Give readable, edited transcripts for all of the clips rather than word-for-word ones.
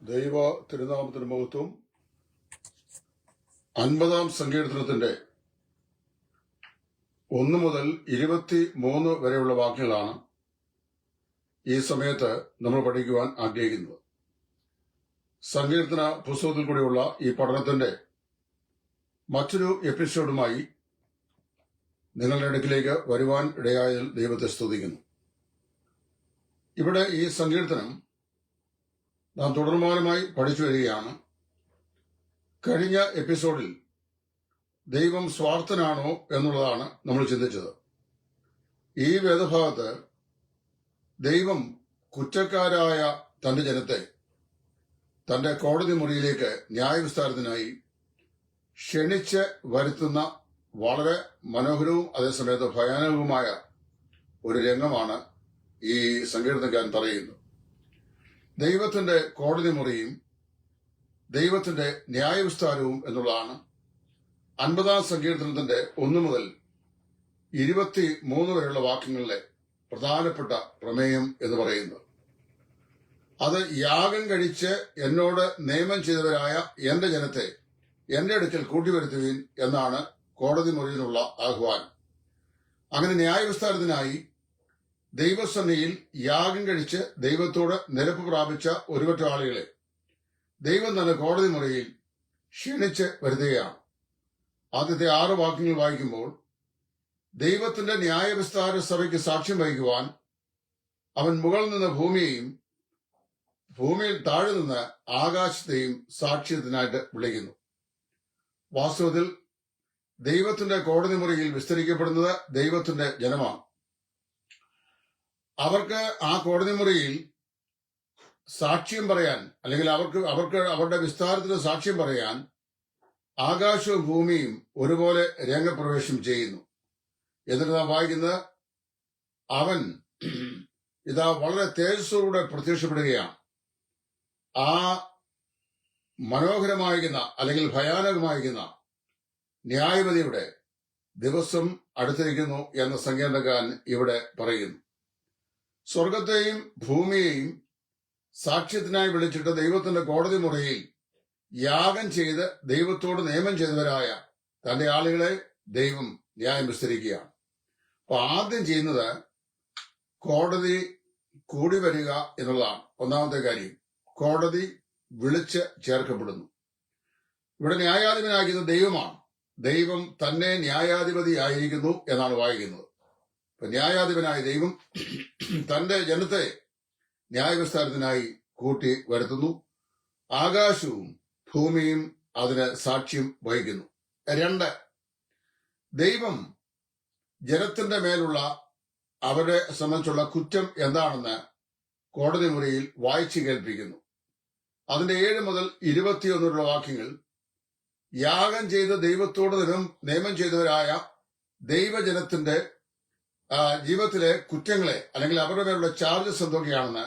ദൈവ തിരുനാമത്തിന് മഹത്വം. 50-ാം സങ്കീർത്തനത്തിന്റെ 1 മുതൽ 23 വരെയുള്ള വാക്യങ്ങളാണ് ഈ സമയത്ത് നമ്മൾ പഠിക്കുവാൻ ആഗ്രഹിക്കുന്നത്. സങ്കീർത്തന പുസ്തകത്തിൽ കൂടെയുള്ള ഈ പഠനത്തിന്റെ മറ്റൊരു എപ്പിസോഡുമായി നിങ്ങളുടെ അടുക്കിലേക്ക് വരുവാൻ ഇടയായതിൽ ദൈവത്തെ സ്തുതിക്കുന്നു. ഇവിടെ ഈ സങ്കീർത്തനം നാം തുടർമാനമായി പഠിച്ചു വരികയാണ്. കഴിഞ്ഞ എപ്പിസോഡിൽ ദൈവം സ്വാർത്ഥനാണോ എന്നുള്ളതാണ് നമ്മൾ ചിന്തിച്ചത്. ഈ വേദഭാഗത്ത് ദൈവം കുറ്റക്കാരായ തന്റെ ജനത്തെ തന്റെ കോടതി മുറിയിലേക്ക് ന്യായവിസ്താരത്തിനായി ക്ഷണിച്ച് വരുത്തുന്ന വളരെ മനോഹരവും അതേസമയത്ത് ഭയാനകവുമായ ഒരു രംഗമാണ് ഈ സങ്കീർത്തനക്കാരൻ പറയുന്നത്. ദൈവത്തിന്റെ കോടതി മുറിയും ദൈവത്തിന്റെ ന്യായവിസ്താരവും എന്നുള്ളതാണ് 50-ാം സങ്കീർത്തനത്തിന്റെ 1 മുതൽ 23 വരെയുള്ള വാക്യങ്ങളിലെ പ്രധാനപ്പെട്ട പ്രമേയം എന്ന് പറയുന്നത്. അത് യാഗം കഴിച്ച് എന്നോട് നിയമം ചെയ്തവരായ എന്റെ ജനത്തെ എന്റെ അടുക്കൽ കൂട്ടിവരുത്തുവീൻ എന്നാണ് കോടതി മുറിയിലുള്ള ആഹ്വാനം. അങ്ങനെ ന്യായവിസ്താരത്തിനായി ദൈവസന്നിധിയിൽ യാഗം കഴിച്ച് ദൈവത്തോട് നിരപ്പ് പ്രാപിച്ച ഒരുപറ്റ ആളുകളെ ദൈവം തന്നെ കോടതി മുറിയിൽ ക്ഷണിച്ച് വരുത്തുകയാണ്. ആദ്യത്തെ 6 വാക്യങ്ങൾ വായിക്കുമ്പോൾ ദൈവത്തിന്റെ ന്യായവിസ്താര സഭയ്ക്ക് സാക്ഷ്യം വഹിക്കുവാൻ അവൻ മുകളിൽ നിന്ന് ഭൂമിയെയും ഭൂമിയിൽ താഴെ നിന്ന് ആകാശത്തെയും സാക്ഷ്യത്തിനായിട്ട് വിളിക്കുന്നു. വാസ്തവത്തിൽ ദൈവത്തിന്റെ കോടതി മുറിയിൽ വിസ്തരിക്കപ്പെടുന്നത് ദൈവത്തിന്റെ ജനമാണ്. അവർക്ക് ആ കോടതി മുറിയിൽ സാക്ഷ്യം പറയാൻ, അല്ലെങ്കിൽ അവർക്ക് അവരുടെ വിസ്താരത്തിന് സാക്ഷ്യം പറയാൻ ആകാശവും ഭൂമിയും ഒരുപോലെ രംഗപ്രവേശം ചെയ്യുന്നു. എന്നിട്ട് നാം വായിക്കുന്നത് അവൻ ഇതാ വളരെ തേജസ്സോടെ പ്രത്യക്ഷപ്പെടുകയാണ്. ആ മനോഹരമായിരിക്കുന്ന അല്ലെങ്കിൽ ഭയാനകമായിരിക്കുന്ന ന്യായവിധിയുടെ ദിവസം അടുത്തിരിക്കുന്നു എന്ന സങ്കീർത്തനക്കാരൻ ഇവിടെ പറയുന്നു. സ്വർഗത്തെയും ഭൂമിയെയും സാക്ഷ്യത്തിനായി വിളിച്ചിട്ട് ദൈവത്തിന്റെ കോടതി മുറിയിൽ യാഗം ചെയ്ത് ദൈവത്തോട് നിയമം ചെയ്തവരായ തന്റെ ആളുകളെ ദൈവം ന്യായം വിസ്തരിക്കുകയാണ്. അപ്പൊ ആദ്യം ചെയ്യുന്നത് കോടതി കൂടി വരിക എന്നുള്ളതാണ്. ഒന്നാമത്തെ കാര്യം, കോടതി വിളിച്ച് ചേർക്കപ്പെടുന്നു. ഇവിടെ ന്യായാധിപനായിരിക്കുന്നത് ദൈവമാണ്. ദൈവം തന്നെ ന്യായാധിപതി ആയിരിക്കുന്നു എന്നാണ് വായിക്കുന്നത്. ന്യായാധിപനായ ദൈവം തന്റെ ജനത്തെ ന്യായവിസ്താരത്തിനായി കൂട്ടി വരുത്തുന്നു. ആകാശവും ഭൂമിയും അതിന് സാക്ഷ്യം വഹിക്കുന്നു. 2, ദൈവം ജനത്തിന്റെ മേലുള്ള അവരെ സംബന്ധിച്ചുള്ള കുറ്റം എന്താണെന്ന് കോടതി മുറിയിൽ വായിച്ചു കേൾപ്പിക്കുന്നു. അതിന്റെ 7 മുതൽ 21 വാക്യങ്ങൾ യാഗം ചെയ്ത് ദൈവത്തോട് നിയമം ചെയ്തവരായ ദൈവജനത്തിന്റെ ജീവിതത്തിലെ കുറ്റങ്ങളെ അല്ലെങ്കിൽ അവരുടെ മേലുള്ള ചാർജസ് എന്തൊക്കെയാണെന്ന്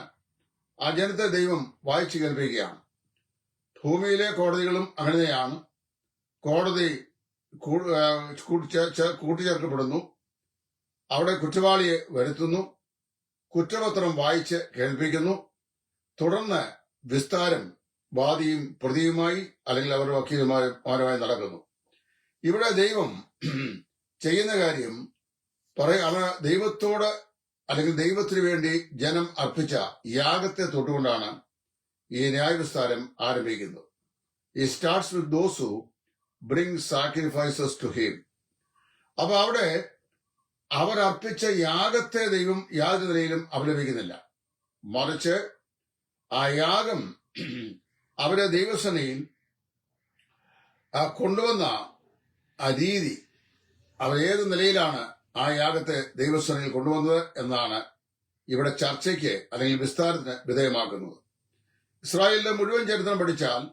ആ ജനത്തെ ദൈവം വായിച്ചു കേൾപ്പിക്കുകയാണ്. ഭൂമിയിലെ കോടതികളും അങ്ങനെയാണ്. കോടതി കൂട്ടിച്ചേർക്കപ്പെടുന്നു. അവിടെ കുറ്റവാളിയെ വരുത്തുന്നു, കുറ്റപത്രം വായിച്ച് കേൾപ്പിക്കുന്നു. തുടർന്ന് വിസ്താരം വാദിയും പ്രതിയുമായി അല്ലെങ്കിൽ അവരുടെ വക്കീലന്മാരുമായി നടക്കുന്നു. ഇവിടെ ദൈവം ചെയ്യുന്ന കാര്യം ദൈവത്തോട് അല്ലെങ്കിൽ ദൈവത്തിന് വേണ്ടി ജനം അർപ്പിച്ച യാഗത്തെ തൊട്ടുകൊണ്ടാണ് ഈ ന്യായവിസ്താരം ആരംഭിക്കുന്നത്. ഈ starts with those who bring sacrifices to him. അപ്പൊ അവിടെ അവർ അർപ്പിച്ച യാഗത്തെ ദൈവം യാതൊരു നിലയിലും അപലപിക്കുന്നില്ല. മറിച്ച് ആ യാഗം അവരെ ദൈവസേനയിൽ കൊണ്ടുവന്ന ആ രീതി, അവരേത് നിലയിലാണ് ആ യാഗത്തെ ദൈവസേനയിൽ കൊണ്ടുവന്നത് എന്നാണ് ഇവിടെ ചർച്ചയ്ക്ക് അല്ലെങ്കിൽ വിസ്താരത്തിന് വിധേയമാക്കുന്നത്. ഇസ്രായേലിന്റെ മുഴുവൻ ചരിത്രം പഠിച്ചാൽ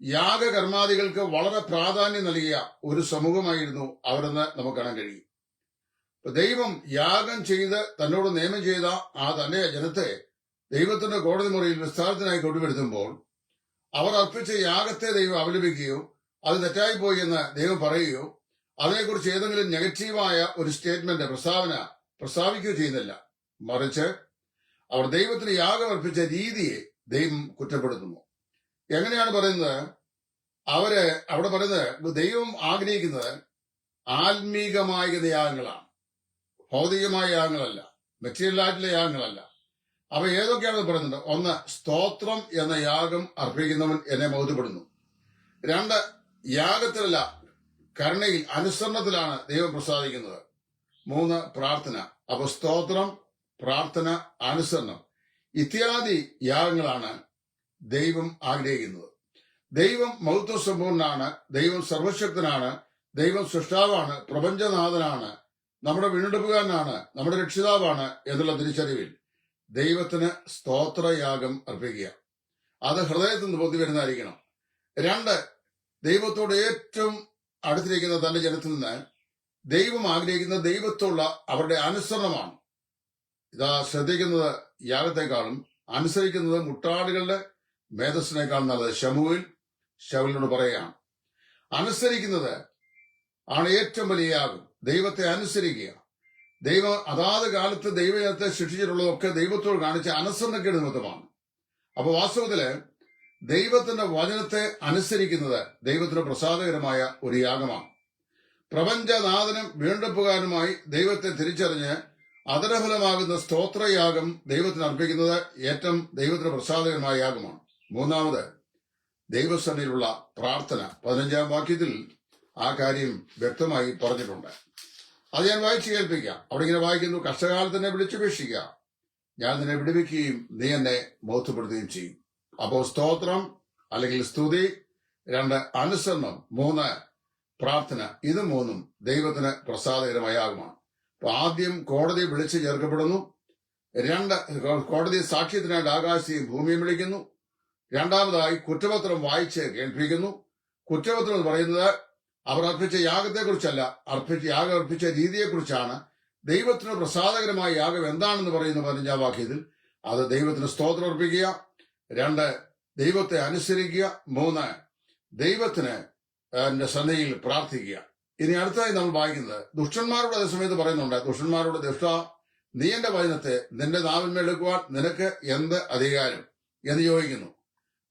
യാഗകർമാദികൾക്ക് വളരെ പ്രാധാന്യം നൽകിയ ഒരു സമൂഹമായിരുന്നു അവരെന്ന് നമുക്ക് കാണാൻ കഴിയും. ദൈവം യാഗം ചെയ്ത് തന്നോട് നിയമം ചെയ്ത ആ തന്റെ ജനത്തെ ദൈവത്തിന്റെ കോടതി മുറിയിൽ വിസ്താരത്തിനായി കൊണ്ടുവരുത്തുമ്പോൾ അവർ അർപ്പിച്ച യാഗത്തെ ദൈവം അപലപിക്കുകയോ അത് തെറ്റായിപ്പോയി എന്ന് ദൈവം പറയുകയോ അതിനെക്കുറിച്ച് ഏതെങ്കിലും നെഗറ്റീവായ ഒരു സ്റ്റേറ്റ്മെന്റ് പ്രസ്താവിക്കുകയോ ചെയ്യുന്നില്ല. മറിച്ച് അവർ ദൈവത്തിന് യാഗം അർപ്പിച്ച രീതിയെ ദൈവം കുറ്റപ്പെടുത്തുന്നു. എങ്ങനെയാണ് പറയുന്നത്? അവിടെ പറയുന്നത് ദൈവം ആഗ്രഹിക്കുന്നത് ആത്മീകമായ യാഗങ്ങളാണ്, ഭൗതികമായ യാഗങ്ങളല്ല, മെറ്റീരിയലായിട്ടുള്ള യാഗങ്ങളല്ല. അപ്പൊ ഏതൊക്കെയാണെന്ന് പറയുന്നുണ്ട്? ഒന്ന്, സ്തോത്രം എന്ന യാഗം അർപ്പിക്കുന്നവൻ എന്നെ മൗത്യപ്പെടുന്നു. രണ്ട്, യാഗത്തിലല്ല കരുണയിൽ അനുസരണത്തിലാണ് ദൈവം പ്രസാദിക്കുന്നത്. മൂന്ന്, പ്രാർത്ഥന. അപ്പൊ സ്തോത്രം, പ്രാർത്ഥന, അനുസരണം ഇത്യാദി യാഗങ്ങളാണ് ദൈവം ആഗ്രഹിക്കുന്നത്. ദൈവം മഹത്വ സമ്പൂർണനാണ്, ദൈവം സർവശക്തനാണ്, ദൈവം സൃഷ്ടാവാണ്, പ്രപഞ്ചനാഥനാണ്, നമ്മുടെ വീണ്ടെടുപ്പുകാരനാണ്, നമ്മുടെ രക്ഷിതാവാണ് എന്നുള്ള തിരിച്ചറിവിൽ ദൈവത്തിന് സ്തോത്രയാഗം അർപ്പിക്കുക. അത് ഹൃദയത്തിൽ നിന്ന് പൊന്തി വരുന്നതായിരിക്കണം. രണ്ട്, ദൈവത്തോട് ഏറ്റവും അടുത്തിരിക്കുന്ന തന്റെ ജനത്തിൽ നിന്ന് ദൈവം ആഗ്രഹിക്കുന്ന ദൈവത്തോടുള്ള അവരുടെ അനുസരണമാണ്. ഇതാ ശ്രദ്ധിക്കുന്നത് യാഗത്തെക്കാളും അനുസരിക്കുന്നത് മുട്ടാടുകളുടെ മേധസ്സിനേക്കാൾ നല്ലത്. ശമൂവേലിനോട് പറയുകയാണ്, അനുസരിക്കുന്നത് ആണ് ഏറ്റവും വലിയ യാഗം. ദൈവത്തെ അനുസരിക്കുക. ദൈവം അതാത് കാലത്ത് ദൈവജനത്തെ ശിക്ഷിച്ചിട്ടുള്ളതൊക്കെ ദൈവത്തോട് കാണിച്ച അനുസരണക്കേട് നിമിത്തമാണ്. അപ്പൊ വാസ്തവത്തില് ദൈവത്തിന്റെ വചനത്തെ അനുസരിക്കുന്നത് ദൈവത്തിന് പ്രസാദകരമായ ഒരു യാഗമാണ്. പ്രപഞ്ചനാഥനും വീണ്ടെടുപ്പുകാരനുമായി ദൈവത്തെ തിരിച്ചറിഞ്ഞ് അതരഫലമാകുന്ന സ്തോത്രയാഗം ദൈവത്തിന് അർപ്പിക്കുന്നത് ഏറ്റവും ദൈവത്തിന് പ്രസാദകരമായ യാഗമാണ്. മൂന്നാമത്, ദൈവസന്നിധിയിലുള്ള പ്രാർത്ഥന. 15-ാം വാക്യത്തിൽ ആ കാര്യം വ്യക്തമായി പറഞ്ഞിട്ടുണ്ട്. അത് ഞാൻ വായിച്ചു കേൾപ്പിക്കാം. അവിടെ ഇങ്ങനെ വായിക്കുന്നു: കഷ്ടകാലത്ത് എന്നെ വിളിച്ചപേക്ഷിക്കുക, ഞാൻ നിന്നെ വിടുവിക്കുകയും നീ എന്നെ ബോധ്യപ്പെടുത്തുകയും ചെയ്യും. അപ്പോ സ്തോത്രം അല്ലെങ്കിൽ സ്തുതി, 2 അനുസരണം, 3 പ്രാർത്ഥന. ഇത് മൂന്നും ദൈവത്തിന് പ്രസാദകരമായ യാഗമാണ്. അപ്പൊ ആദ്യം കോടതി വിളിച്ചു ചേർക്കപ്പെടുന്നു. 2 കോടതി സാക്ഷ്യത്തിനായിട്ട് ആകാശത്തെയും ഭൂമിയും വിളിക്കുന്നു. രണ്ടാമതായി കുറ്റപത്രം വായിച്ച് കേൾപ്പിക്കുന്നു. കുറ്റപത്രം എന്ന് പറയുന്നത് അവർ അർപ്പിച്ച യാഗത്തെക്കുറിച്ചല്ല, യാഗം അർപ്പിച്ച രീതിയെക്കുറിച്ചാണ്. ദൈവത്തിന് പ്രസാദകരമായ യാഗം എന്താണെന്ന് പറയുന്ന 15-ാം വാക്യത്തിൽ അത് ദൈവത്തിന് സ്തോത്രം അർപ്പിക്കുക, 2 ദൈവത്തെ അനുസരിക്കുക, 3 ദൈവത്തിന് സന്നിധിയിൽ പ്രാർത്ഥിക്കുക. ഇനി അടുത്തതായി നമ്മൾ വായിക്കുന്നത് ദുഷ്ടന്മാരോട് അതേ സമയത്ത് പറയുന്നുണ്ട്: ദുഷ്ടന്മാരോട് ദുഷ്ട, നീ എന്റെ വചനത്തെ നിന്റെ നാവിന്മേലെടുക്കുവാൻ നിനക്ക് എന്ത് അധികാരം എന്ന് ചോദിക്കുന്നു.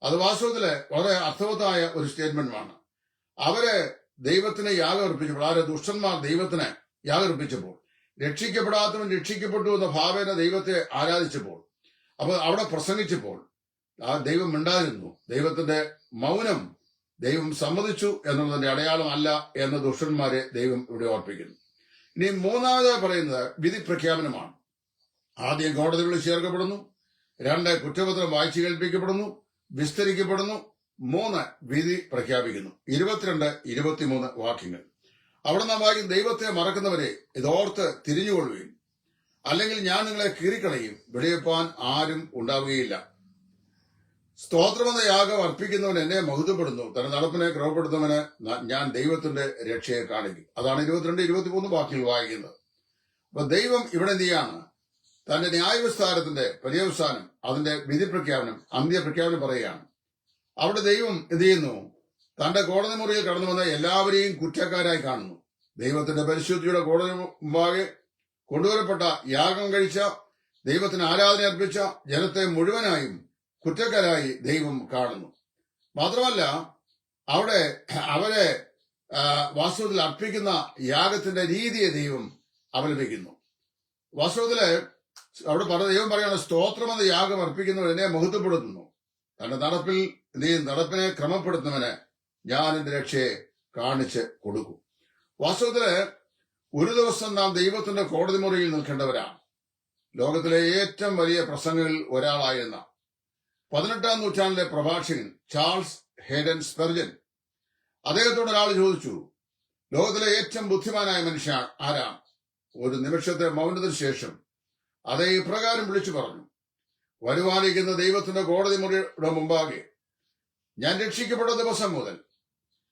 അത് വാസ്തവത്തില് വളരെ അർത്ഥവത്തായ ഒരു സ്റ്റേറ്റ്മെന്റാണ്. അവര് ദൈവത്തിന് യാഗം അർപ്പിച്ചപ്പോൾ, ആര്? ദുഷ്ടന്മാർ ദൈവത്തിന് യാഗം അർപ്പിച്ചപ്പോൾ, രക്ഷിക്കപ്പെടാത്തവൻ രക്ഷിക്കപ്പെട്ടു എന്ന ഭാവേന ദൈവത്തെ ആരാധിച്ചപ്പോൾ, അപ്പൊ അവിടെ പ്രസംഗിച്ചപ്പോൾ ആ ദൈവം മിണ്ടാതിരുന്നു. ദൈവത്തിന്റെ മൗനം ദൈവം സമ്മതിച്ചു എന്നുള്ളതിന്റെ അടയാളമല്ല എന്ന് ദുഷ്ടന്മാരെ ദൈവം ഇവിടെ ഓർപ്പിക്കുന്നു. ഇനി മൂന്നാമതായി പറയുന്നത് വിധി പ്രഖ്യാപനമാണ്. ആദ്യം കോടതി വിളിച്ച് ചേർക്കപ്പെടുന്നു, 2 കുറ്റപത്രം വായിച്ചു കേൾപ്പിക്കപ്പെടുന്നു, വിസ്തരിക്കപ്പെടുന്നു, 3 വിധി പ്രഖ്യാപിക്കുന്നു. 22, 23 വാക്യങ്ങൾ. അവിടെ നാം വായിക്കും: ദൈവത്തെ മറക്കുന്നവരെ ഇതോർത്ത് തിരിഞ്ഞുകൊള്ളുകയും, അല്ലെങ്കിൽ ഞാൻ നിങ്ങളെ കീറിക്കളയും, വെടിവെപ്പാൻ ആരും ഉണ്ടാവുകയില്ല. സ്തോത്രമെന്ന യാഗം അർപ്പിക്കുന്നവൻ എന്നെ മഹത്വപ്പെടുന്നു, തന്റെ നടപ്പിനെ ക്രമപ്പെടുത്തുന്നവന് ഞാൻ ദൈവത്തിന്റെ രക്ഷയെ കാണിക്കും. അതാണ് 22, 23 വാക്യങ്ങൾ വായിക്കുന്നത്. അപ്പൊ ദൈവം ഇവിടെ എന്ത് ചെയ്യാണ്? തന്റെ ന്യായവിസ്താരത്തിന്റെ പര്യവസാനം, അതിന്റെ വിധി പ്രഖ്യാപനം, അന്ത്യപ്രഖ്യാപനം പറയുകയാണ്. അവിടെ ദൈവം എന്ത് ചെയ്യുന്നു? തന്റെ കോടതി മുറിയിൽ കടന്നു വന്ന എല്ലാവരെയും കുറ്റക്കാരായി കാണുന്നു. ദൈവത്തിന്റെ പരിശുദ്ധിയുടെ കോടതി മുമ്പാകെ കൊണ്ടുവരപ്പെട്ട, യാഗം കഴിച്ച, ദൈവത്തിന് ആരാധന അർപ്പിച്ച ജനത്തെ മുഴുവനായും കുറ്റക്കാരായി ദൈവം കാണുന്നു. മാത്രമല്ല അവിടെ അവരെ വാസ്തവത്തിൽ അർപ്പിക്കുന്ന യാഗത്തിന്റെ രീതിയെ ദൈവം അവലംബിക്കുന്നു. വാസ്തവത്തില് അവിടെ ദൈവം പറയാണ്: സ്തോത്രമെന്ന യാഗം അർപ്പിക്കുന്നവൻ എന്നെ മഹത്വപ്പെടുത്തുന്നു, തന്റെ നടപ്പിനെ ക്രമപ്പെടുത്തുന്നവന് ഞാൻ എന്റെ രക്ഷയെ കാണിച്ച് കൊടുക്കും. വാസ്തവത്തില് ഒരു ദിവസം നാം ദൈവത്തിന്റെ കോടതി മുറിയിൽ നിൽക്കേണ്ടവരാണ്. ലോകത്തിലെ ഏറ്റവും വലിയ പ്രസംഗങ്ങളിൽ ഒരാളായിരുന്ന 18-ാം നൂറ്റാണ്ടിലെ പ്രഭാഷകൻ ചാൾസ് ഹേഡൻ സ്പെർജൻ, അദ്ദേഹത്തോട് ഒരാൾ ചോദിച്ചു: ലോകത്തിലെ ഏറ്റവും ബുദ്ധിമാനായ മനുഷ്യൻ ആരാണ്? ഒരു നിമിഷത്തെ മൗനത്തിന് ശേഷം അതേ ഇപ്രകാരം വിളിച്ചു പറഞ്ഞു: വരുവാനിരിക്കുന്ന ദൈവത്തിന്റെ കോടതി മുറിയുടെ മുമ്പാകെ ഞാൻ രക്ഷിക്കപ്പെട്ട ദിവസം മുതൽ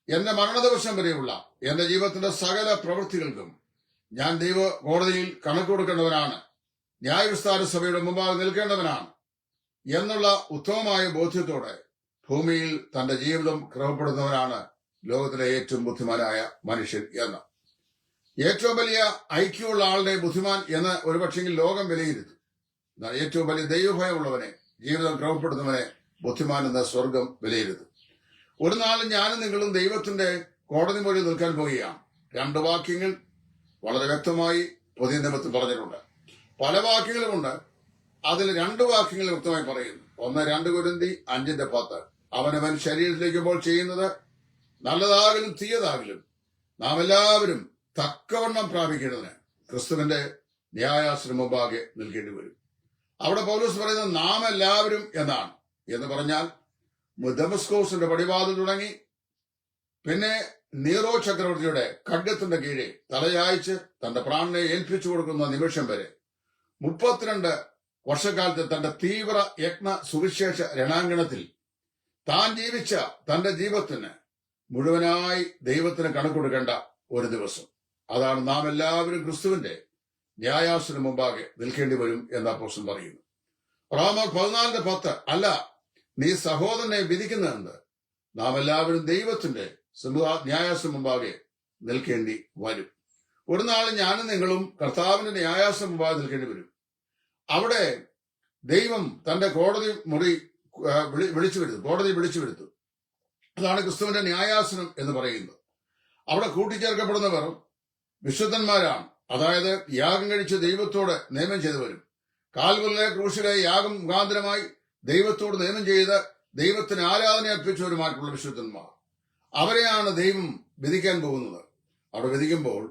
എന്റെ മരണദിവസം വരെയുള്ള എന്റെ ജീവിതത്തിന്റെ സകല പ്രവൃത്തികൾക്കും ഞാൻ ദൈവ കോടതിയിൽ കണക്ക് കൊടുക്കേണ്ടവനാണ്, ന്യായവിസ്താര സഭയുടെ മുമ്പാകെ നിൽക്കേണ്ടവനാണ് എന്നുള്ള ഉത്തമമായ ബോധ്യത്തോടെ ഭൂമിയിൽ തന്റെ ജീവിതം ക്രമപ്പെടുത്തുന്നവനാണ് ലോകത്തിലെ ഏറ്റവും ബുദ്ധിമാനായ മനുഷ്യൻ എന്ന്. ഏറ്റവും വലിയ ഐക്യമുള്ള ആളുടെ ബുദ്ധിമാൻ എന്ന് ഒരുപക്ഷെങ്കിൽ ലോകം വിലയിരുത്തും. എന്നാൽ ഏറ്റവും വലിയ ദൈവഭയമുള്ളവനെ, ജീവിതം ക്രമപ്പെടുത്തുന്നവനെ ബുദ്ധിമാൻ എന്ന സ്വർഗം വിലയിരുത്തും. ഒരു നാൾ ഞാനും നിങ്ങളും ദൈവത്തിന്റെ കോടതി മുറിയിൽ നിൽക്കാൻ പോവുകയാണ്. 2 വാക്യങ്ങൾ വളരെ വ്യക്തമായി പുതിയ നിയമത്തിൽ പറഞ്ഞിട്ടുണ്ട്. പല വാക്യങ്ങളുമുണ്ട്, അതിൽ 2 വാക്യങ്ങൾ വ്യക്തമായി പറയുന്നു. 1 കൊരിന്ത്യർ 5:10. അവനവൻ ശരീരത്തിലേക്കുമ്പോൾ ചെയ്യുന്നത് നല്ലതാകലും തീയതാകലും നാം എല്ലാവരും തക്കവണ്ണം പ്രാപിക്കേണ്ടതിന് ക്രിസ്തുവിന്റെ ന്യായാസന മുമ്പാകെ നിൽക്കേണ്ടി വരും. അവിടെ പൗലോസ് പറയുന്നത് നാം എല്ലാവരും എന്നാണ്. എന്ന് പറഞ്ഞാൽ ദമസ്കോസിന്റെ പടിവാതിൽ തുടങ്ങി പിന്നെ നീറോ ചക്രവർത്തിയുടെ ഖഡ്ഗത്തിന്റെ കീഴെ തലയായിച്ച് തന്റെ പ്രാണനെ ഏൽപ്പിച്ചു കൊടുക്കുന്ന നിമിഷം വരെ 32 വർഷക്കാലത്ത് തന്റെ തീവ്ര യജ്ഞ സുവിശേഷ രണാങ്കണത്തിൽ താൻ ജീവിച്ച തന്റെ ജീവിതത്തിന് മുഴുവനായി ദൈവത്തിന് കണക്കൊടുക്കേണ്ട ഒരു ദിവസം. അതാണ് നാം എല്ലാവരും ക്രിസ്തുവിന്റെ ന്യായാസന മുമ്പാകെ നിൽക്കേണ്ടി വരും എന്ന് അപ്പോസ്തലൻ പറയുന്നു. റോമർ 14:10. അല്ല, നീ സഹോദരനെ വിധിക്കുന്നതെന്ത്? നാം എല്ലാവരും ദൈവത്തിന്റെ ന്യായാസന മുമ്പാകെ നിൽക്കേണ്ടി വരും. ഒരു നാൾ ഞാനും നിങ്ങളും കർത്താവിന്റെ ന്യായാസന മുമ്പാകെ നിൽക്കേണ്ടി വരും. അവിടെ ദൈവം തന്റെ കോടതി മുറി വിളിച്ചു വരുത്തും. അതാണ് ക്രിസ്തുവിന്റെ ന്യായാസനം എന്ന് പറയുന്നത്. അവിടെ കൂട്ടിച്ചേർക്കപ്പെടുന്നവർ വിശുദ്ധന്മാരാണ്. അതായത് യാഗം കഴിച്ച് ദൈവത്തോട് നിയമം ചെയ്തവരും കാൽവരിലെ ക്രൂശിലെ യാഗം മുഖാന്തരമായി ദൈവത്തോട് നിയമം ചെയ്ത് ദൈവത്തിന് ആരാധന അർപ്പിച്ചവരുമായിട്ടുള്ള വിശുദ്ധന്മാർ. അവരെയാണ് ദൈവം വിധിക്കാൻ പോകുന്നത്. അവിടെ വിധിക്കുമ്പോൾ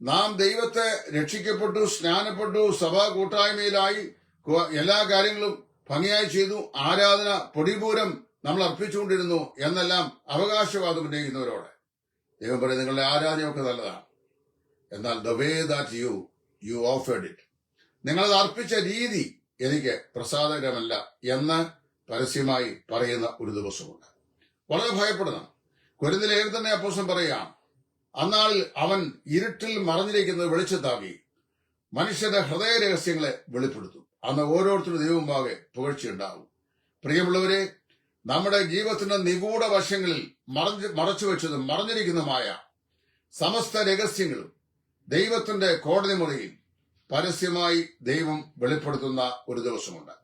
നാം ദൈവത്തെ രക്ഷിക്കപ്പെട്ടു, സ്നാനപ്പെട്ടു, സഭാ കൂട്ടായ്മയിലായി എല്ലാ കാര്യങ്ങളും ഭംഗിയായി ചെയ്തു, ആരാധന പൊടിപൂരം നമ്മൾ അർപ്പിച്ചുകൊണ്ടിരുന്നു എന്നെല്ലാം അവകാശവാദം ഉന്നയിക്കുന്നവരോട് ദൈവം പറയും, നിങ്ങളുടെ ആരാധനയൊക്കെ നല്ലതാണ്, എന്നാൽ the way that you offered it, നിങ്ങളത് അർപ്പിച്ച രീതി എനിക്ക് പ്രസാദകരമല്ല എന്ന് പരസ്യമായി പറയുന്ന ഒരു ദിവസമുണ്ട്. വളരെ ഭയപ്പെടണം. കൊരിന്ത്യർ തന്നെ അപ്പോസ്തലൻ പറയുകയാണ്, അന്നാളിൽ അവൻ ഇരുട്ടിൽ മറഞ്ഞിരിക്കുന്നത് വെളിച്ചത്താക്കി മനുഷ്യന്റെ ഹൃദയ രഹസ്യങ്ങളെ വെളിപ്പെടുത്തും. അന്ന് ഓരോരുത്തരും ദൈവമുമ്പാകെ പുകഴ്ചയുണ്ടാകും. പ്രിയമുള്ളവരെ, നമ്മുടെ ജീവിതത്തിന്റെ നിഗൂഢ വശങ്ങളിൽ മറച്ചുവെച്ചതും മറഞ്ഞിരിക്കുന്നതുമായ സമസ്ത രഹസ്യങ്ങളും ദൈവത്തിന്റെ കോടതി മുറിയിൽ പരസ്യമായി ദൈവം വെളിപ്പെടുത്തുന്ന ഒരു ദിവസമുണ്ട്.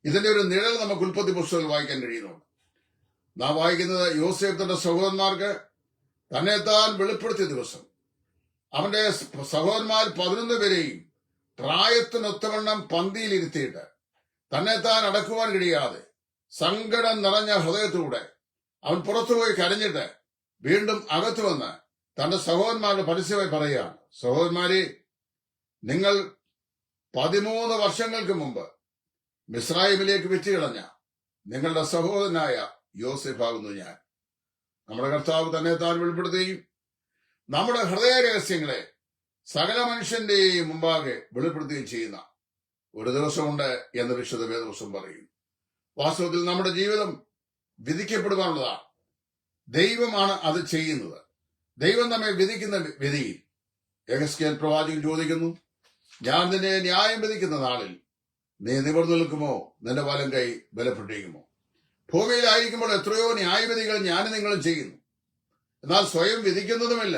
ഇതിന്റെ ഒരു നിഴൽ നമുക്ക് ഉൽപ്പത്തി പുസ്തകത്തിൽ വായിക്കാൻ കഴിയുന്നുണ്ട്. നാം വായിക്കുന്നത് യോസേഫ് തന്റെ സഹോദരന്മാർക്ക് തന്നെത്താൻ വെളിപ്പെടുത്തിയ ദിവസം. അവന്റെ സഹോദരന്മാർ 11 പേരെയും പ്രായത്തിനൊത്തവണ്ണം പന്തിയിലിരുത്തിയിട്ട് തന്നെത്താൻ അടക്കുവാൻ കഴിയാതെ സങ്കടം നിറഞ്ഞ ഹൃദയത്തിലൂടെ അവൻ പുറത്തുപോയി കരഞ്ഞിട്ട് വീണ്ടും അകത്തു വന്ന് തന്റെ സഹോദരന്മാരുടെ പരസ്യമായി പറയുകയാണ്, സഹോദരന്മാരെ, നിങ്ങൾ 13 വർഷങ്ങൾക്ക് മുമ്പ് മിസ്രയീമിലേക്ക് വിറ്റുകളഞ്ഞ നിങ്ങളുടെ സഹോദരനായ യോസേഫാകുന്നു ഞാൻ. നമ്മുടെ കർത്താവ് തന്നെ താൻ വെളിപ്പെടുത്തുകയും നമ്മുടെ ഹൃദയ രഹസ്യങ്ങളെ സകല മനുഷ്യന്റെയും മുമ്പാകെ വെളിപ്പെടുത്തുകയും ചെയ്യുന്ന ഒരു ദിവസമുണ്ട് എന്ന് വിശുദ്ധ വേദപുസ്തകം പറയുന്നു. വാസ്തവത്തിൽ നമ്മുടെ ജീവിതം വിധിക്കപ്പെടുവാനുള്ളതാണ്. ദൈവമാണ് അത് ചെയ്യുന്നത്. ദൈവം നമ്മെ വിധിക്കുന്ന വിധിയിൽ യെഹെസ്കേൽ പ്രവാചകൻ ചോദിക്കുന്നു, ഞാൻ നിന്നെ ന്യായം വിധിക്കുന്ന നാളിൽ നീ നിവർന്നു നിൽക്കുമോ, നിന്റെ വലം കൈ ബലപ്പെട്ടിരിക്കുമോ? ഭൂമിയിലായിരിക്കുമ്പോൾ എത്രയോ ന്യായവിധികൾ ഞാനും നിങ്ങളും ചെയ്യുന്നു, എന്നാൽ സ്വയം വിധിക്കുന്നതുമില്ല.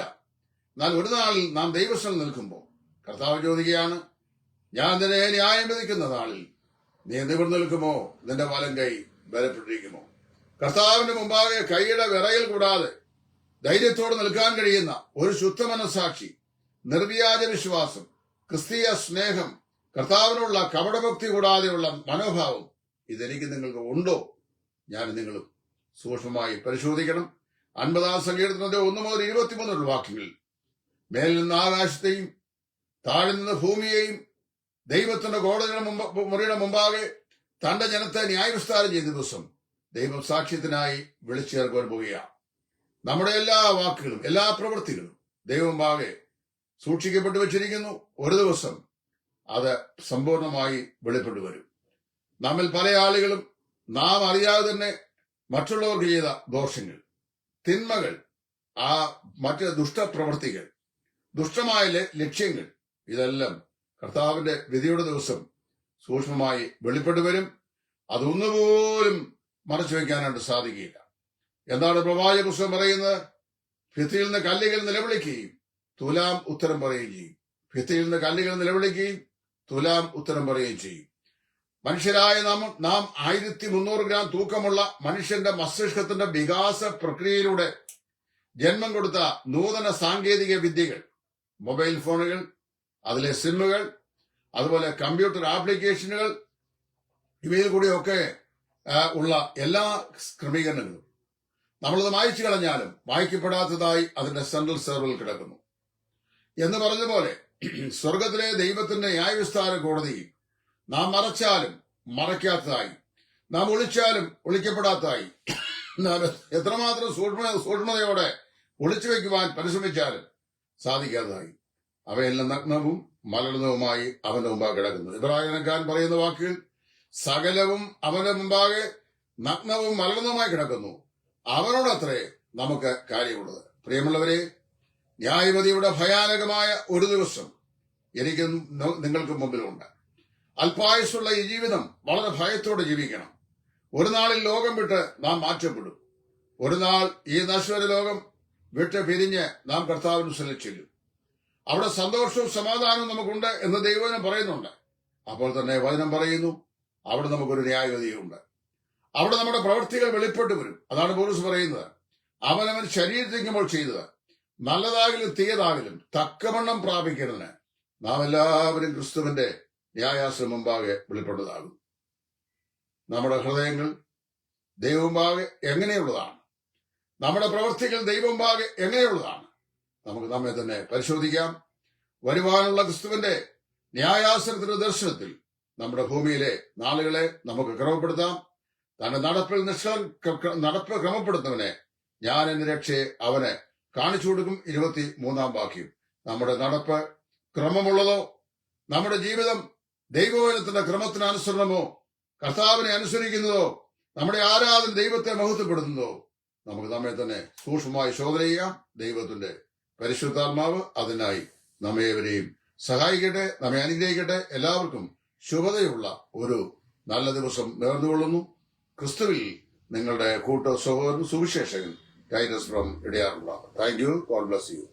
എന്നാൽ ഒരു നാളിൽ നാം ദൈവസ്ഥൽ നിൽക്കുമ്പോൾ കർത്താവ് ചോദിക്കുകയാണ്, ഞാൻ നിന്നെ ന്യായം വിധിക്കുന്ന നാളിൽ നീ നിവർന്നു നിൽക്കുമോ, നിന്റെ വലം കൈ ബലപ്പെട്ടിരിക്കുമോ? കർത്താവിന്റെ മുമ്പാകെ കൈയുടെ വിറയൽ കൂടാതെ ധൈര്യത്തോടെ നിൽക്കാൻ കഴിയുന്ന ഒരു ശുദ്ധമനസാക്ഷി, നിർവ്യാജ വിശ്വാസം, ക്രിസ്തീയ സ്നേഹം, കർത്താവിനുള്ള കപടഭക്തി കൂടാതെയുള്ള മനോഭാവം ഇതെനിക്ക് നിങ്ങൾക്ക് ഉണ്ടോ? ഞാൻ നിങ്ങളും സൂക്ഷ്മമായി പരിശോധിക്കണം. 50-ാം സങ്കീർത്തനത്തിന്റെ 1 മുതൽ 23 വാക്യങ്ങളിൽ മേലിൽ നിന്ന് ആകാശത്തെയും താഴെ നിന്ന് ഭൂമിയെയും ദൈവത്തിന്റെ കോടതിയുടെ മുറിയുടെ മുമ്പാകെ തന്റെ ജനത്തെ ന്യായവിസ്താരം ചെയ്ത ദിവസം ദൈവം സാക്ഷ്യത്തിനായി വിളിച്ചു ചേർക്കുവാൻ പോവുകയാണ്. നമ്മുടെ എല്ലാ വാക്കുകളും എല്ലാ പ്രവൃത്തികളും ദൈവമുമ്പാകെ സൂക്ഷിക്കപ്പെട്ടു വച്ചിരിക്കുന്നു. ഒരു ദിവസം അത് സമ്പൂർണമായി വെളിപ്പെട്ടു വരും. നമ്മിൽ പല ആളുകളും നാം അറിയാതെ തന്നെ മറ്റുള്ളവർക്ക് ചെയ്ത ദോഷങ്ങൾ, തിന്മകൾ, ആ മറ്റ് ദുഷ്ടപ്രവൃത്തികൾ, ദുഷ്ടമായ ലക്ഷ്യങ്ങൾ, ഇതെല്ലാം കർത്താവിന്റെ വിധിയുടെ ദിവസം സൂക്ഷ്മമായി വെളിപ്പെട്ടു വരും. അതൊന്നുപോലും മറച്ചു വയ്ക്കാനായിട്ട് സാധിക്കില്ല. എന്താണ് പ്രവാചക പുസ്തകം പറയുന്നത്? ഭിത്തിയിൽ നിന്ന് കല്ലുകൾ നിലവിളിക്കുകയും തുലാം ഉത്തരം പറയുകയും ചെയ്യും. ഭിത്തിയിൽ നിന്ന് കല്ലുകൾ നിലവിളിക്കുകയും തുലാം ഉത്തരം പറയുകയും ചെയ്യും. മനുഷ്യരായ നാം 1300 ഗ്രാം തൂക്കമുള്ള മനുഷ്യന്റെ മസ്തിഷ്കത്തിന്റെ വികാസ പ്രക്രിയയിലൂടെ ജന്മം കൊടുത്ത നൂതന സാങ്കേതിക വിദ്യകൾ, മൊബൈൽ ഫോണുകൾ, അതിലെ സിമ്മുകൾ, അതുപോലെ കമ്പ്യൂട്ടർ ആപ്ലിക്കേഷനുകൾ, ഇവയിൽ കൂടിയൊക്കെ ഉള്ള എല്ലാ ക്രമീകരണങ്ങളും നമ്മളത് മായ്ച്ചു കളഞ്ഞാലും വായിക്കപ്പെടാത്തതായി അതിന്റെ സെൻട്രൽ സെർവറിൽ കിടക്കുന്നു. എന്ന് പറഞ്ഞതുപോലെ സ്വർഗത്തിലെ ദൈവത്തിന്റെ ന്യായവിസ്താര കോടതിയിൽ നാം മറച്ചാലും മറയ്ക്കാത്തതായി, നാം ഒളിച്ചാലും ഒളിക്കപ്പെടാത്തതായി, നാം എത്രമാത്രം സൂക്ഷ്മതയോടെ ഒളിച്ചു വയ്ക്കുവാൻ പരിശ്രമിച്ചാലും സാധിക്കാത്തതായി, അവയെല്ലാം നഗ്നവും മലർന്നവുമായി അവന്റെ മുമ്പാകെ കിടക്കുന്നു. ഇബ്രാഹിംകാരൻ പറയുന്ന വാക്കുകൾ, സകലവും അവന്റെ മുമ്പാകെ നഗ്നവും മലർന്നവുമായി കിടക്കുന്നു, അവനോടത്രേ നമുക്ക് കാര്യമുള്ളത്. പ്രിയമുള്ളവരെ, ന്യായവിധിയുടെ ഭയാനകമായ ഒരു ദിവസം എനിക്കും നിങ്ങൾക്ക് മുമ്പിലുണ്ട്. അല്പായുസ്സുള്ള ഈ ജീവിതം വളരെ ഭയത്തോടെ ജീവിക്കണം. ഒരു നാളിൽ ലോകം വിട്ട് നാം മാറ്റപ്പെടും. ഒരു നാൾ ഈ നശ്വര ലോകം വിട്ട് പിരിഞ്ഞ് നാം കർത്താവിന് ചെല്ലും. അവിടെ സന്തോഷവും സമാധാനവും നമുക്കുണ്ട് എന്ന് ദൈവം പറയുന്നുണ്ട്. അപ്പോൾ തന്നെ വചനം പറയുന്നു, അവിടെ നമുക്കൊരു ന്യായവിധിയുണ്ട്. അവിടെ നമ്മുടെ പ്രവൃത്തികൾ വെളിപ്പെട്ടു വരും. അതാണ് പൗലോസ് പറയുന്നത്, അവനവൻ ശരീരത്തിക്കുമ്പോൾ ചെയ്തത് നല്ലതാകിലും തീയതാകിലും തക്കവണ്ണം പ്രാപിക്കുന്നതിന് നാം എല്ലാവരും ക്രിസ്തുവിന്റെ ന്യായാസനം മുമ്പാകെ വെളിപ്പെട്ടതാകും. നമ്മുടെ ഹൃദയങ്ങൾ ദൈവമുമ്പാകെ എങ്ങനെയുള്ളതാണ്? നമ്മുടെ പ്രവൃത്തികൾ ദൈവമുമ്പാകെ എങ്ങനെയുള്ളതാണ്? നമുക്ക് നമ്മെ തന്നെ പരിശോധിക്കാം. വരുവാനുള്ള ക്രിസ്തുവിന്റെ ന്യായാസനത്തിന്റെ ദർശനത്തിൽ നമ്മുടെ ഭൂമിയിലെ നാളുകളെ നമുക്ക് ക്രമപ്പെടുത്താം. തന്റെ നടപ്പ് ക്രമപ്പെടുത്തുന്നവനെ ഞാൻ എന്റെ രക്ഷയെ അവന് കാണിച്ചു കൊടുക്കും. 23-ാം വാക്യം. നമ്മുടെ നടപ്പ് ക്രമമുള്ളതോ, നമ്മുടെ ജീവിതം ദൈവവചനത്തിന്റെ ക്രമത്തിന് അനുസരണമോ, കർത്താവിനെ അനുസരിക്കുന്നതോ, നമ്മുടെ ആരാധന ദൈവത്തെ മഹത്വപ്പെടുത്തുന്നതോ, നമുക്ക് നമ്മെ തന്നെ സൂക്ഷ്മമായി ശോധന ചെയ്യാം. ദൈവത്തിന്റെ പരിശുദ്ധാത്മാവ് അതിനായി നമ്മേവരെയും സഹായിക്കട്ടെ, നമ്മെ അനുഗ്രഹിക്കട്ടെ. എല്ലാവർക്കും ശുഭതയുള്ള ഒരു നല്ല ദിവസം നേർന്നുകൊള്ളുന്നു. ക്രിസ്തുവിൽ നിങ്ങളുടെ കൂട്ട സഹോദരൻ സുവിശേഷകൻ ടൈറ്റസ് ഫ്രം ഇടയാറുള്ള. Thank you. God bless U.